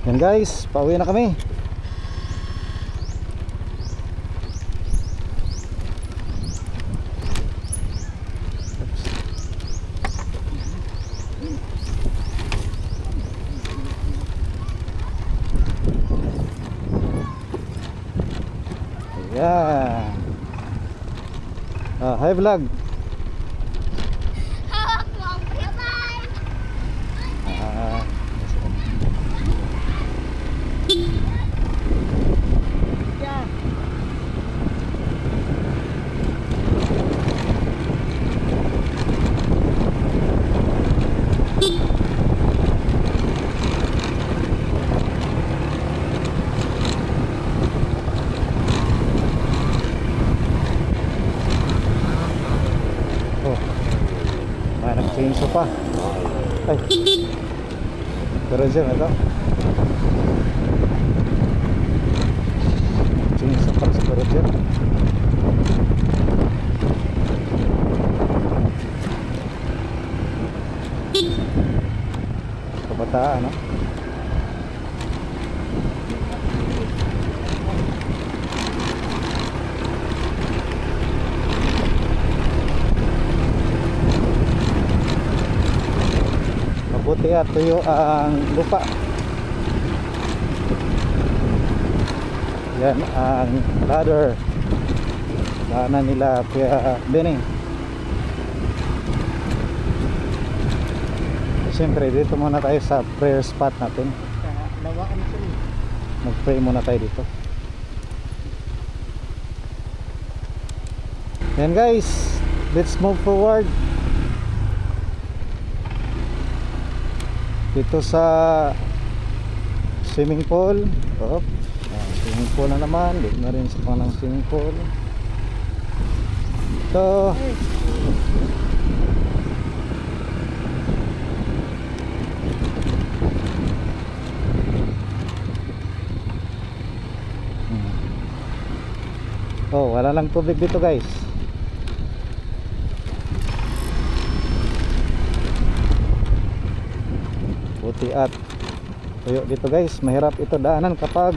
Yan guys, pauwi na kami. Ayan. Hi vlog. Nag-chainsaw pa. Ay. Pero dyan ito. Chainsaw pa sa pero dyan. Kabataan, no? Mabuti at tuyo ang lupa. Yan ang ladder. Daanan nila Kuya Benny. Siyempre dito muna tayo sa prayer spot natin. Mag-pray muna tayo dito. Yan guys, let's move forward. Dito sa swimming pool. Swimming pool na naman. Dito na rin sa panang swimming pool. Ito. Oh, wala lang tubig dito guys. Buti at tuyo dito guys. Mahirap ito daanan kapag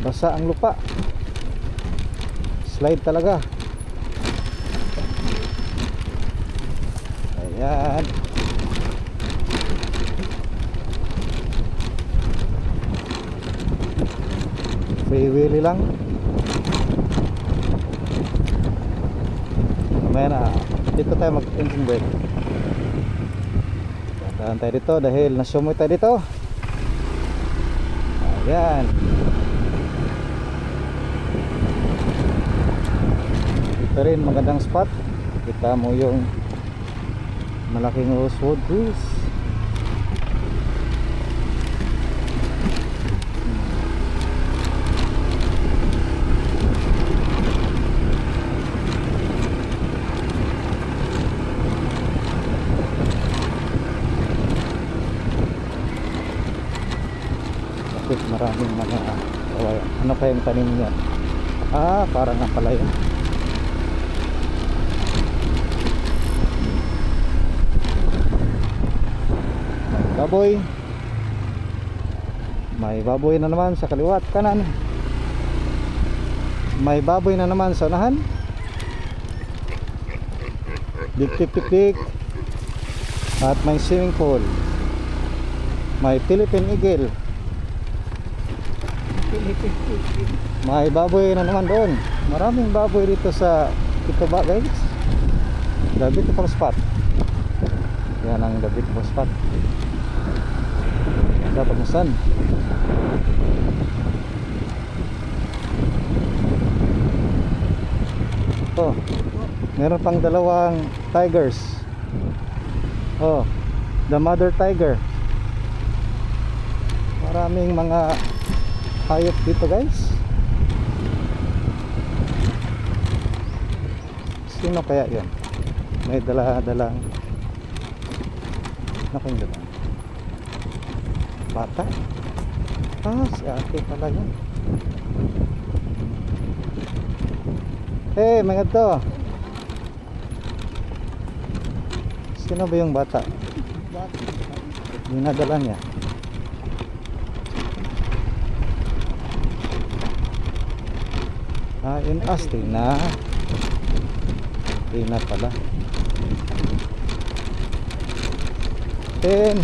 basa ang lupa. Slide talaga. Ayan. Free wheelie lang. Mamaya na dito tayo mag-engine brake. Tahan tayo dito dahil nasumoy tayo dito. Ayan. Ito rin magandang spot. Kita mo yung malaking rosewood trees. Maraming mga ano kayang tanim niya? Parang nga pala yun. Baboy. May baboy na naman sa kaliwa at kanan. May baboy na naman sa unahan. Dik tik tik tik. At may swimming pool. May Philippine Eagle. May baboy na naman doon. Maraming baboy dito sa Itoba guys. The beautiful spot. Yan ang the beautiful spot. Dapat masan. Oh, meron pang dalawang tigers. Oh, the mother tiger. Maraming mga hayop dito guys. Sino kaya yan? May dala-dalang naking dala. Bata? Si ate pala yan. Hey, mga to. Sino ba yung bata? Dinadala niya. In us, Tina. Tina pala. 10.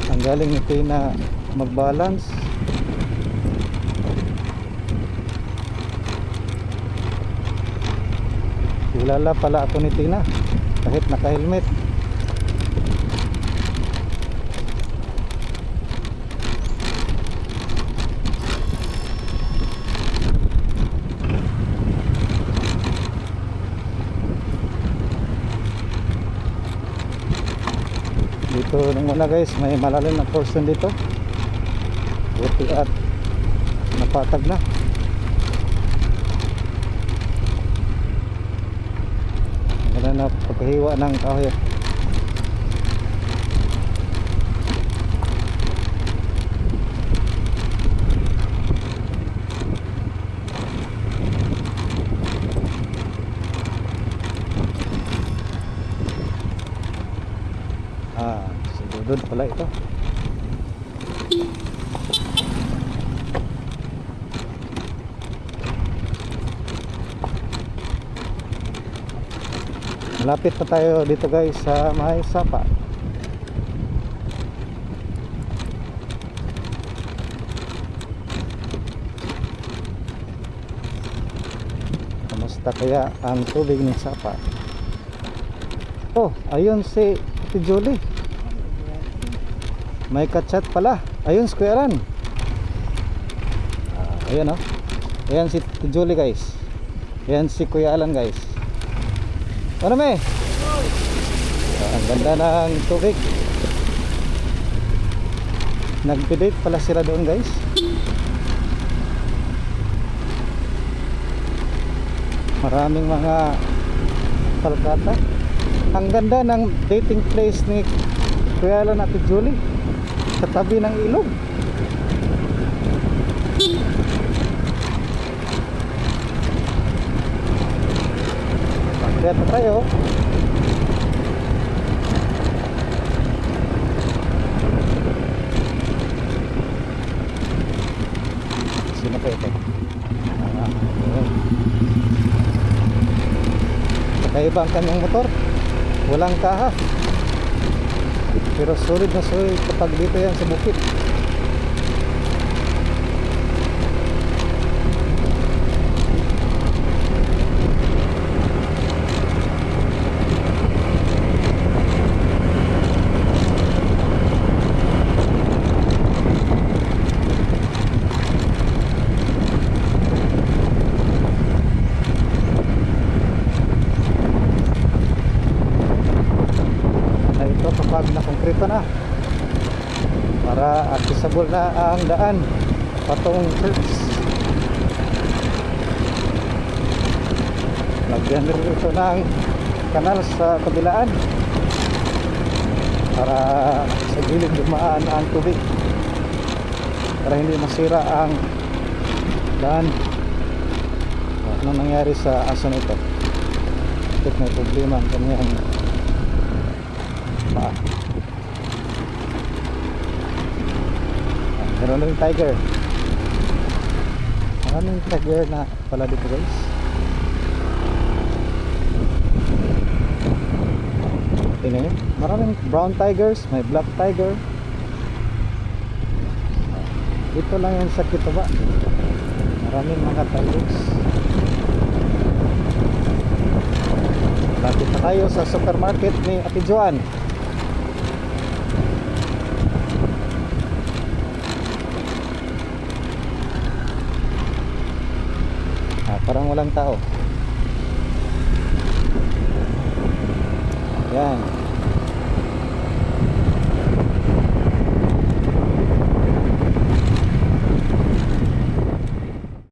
Ang galing ni Tina mag-balance. Kilala pala ako ni Tina kahit naka-helmet. Dito nung muna guys, may malalim na portion dito. Buti at napatag na. Ganda na pagkahiwa ng kahoy. Si Dudod pala ito. Malapit na tayo dito guys sa may sapa. Kamusta kaya ang tubig ng sapa? Oh, ayun si Ate Julie. May kachat pala. Ayun si Kuya Alan. Ayan oh. Ayan si Ate Julie guys. Ayan si Kuya Alan guys. Ano me? Ang ganda ng tubig. Nagpidate pala sila doon guys. Maraming mga palkata. Ang ganda ng dating place ni Kuya Alan at Julie sa tabi ng ilog. Kaya tayo. Sino pa ito? Kakaiba ang kanyang motor. Walang kaha. Pero solid na solid kapag dito yan sa bukid. Kapag nakonkrito na para accessible na ang daan patong church. Lagyan rin ito ng kanal sa kabilaan para sa gilid dumaan ang tubig para hindi masira ang daan. Ano nangyari sa aso nito? Bakit may problema ang kanyang meron na yung tiger. Maraming tiger na pala dito guys. Tingnan nyo, maraming brown tigers, may black tiger. Dito lang yan sa Kituba. Maraming mga tigers. Lapit na tayo sa supermarket ni Ate Joan. Parang walang tao. Yan.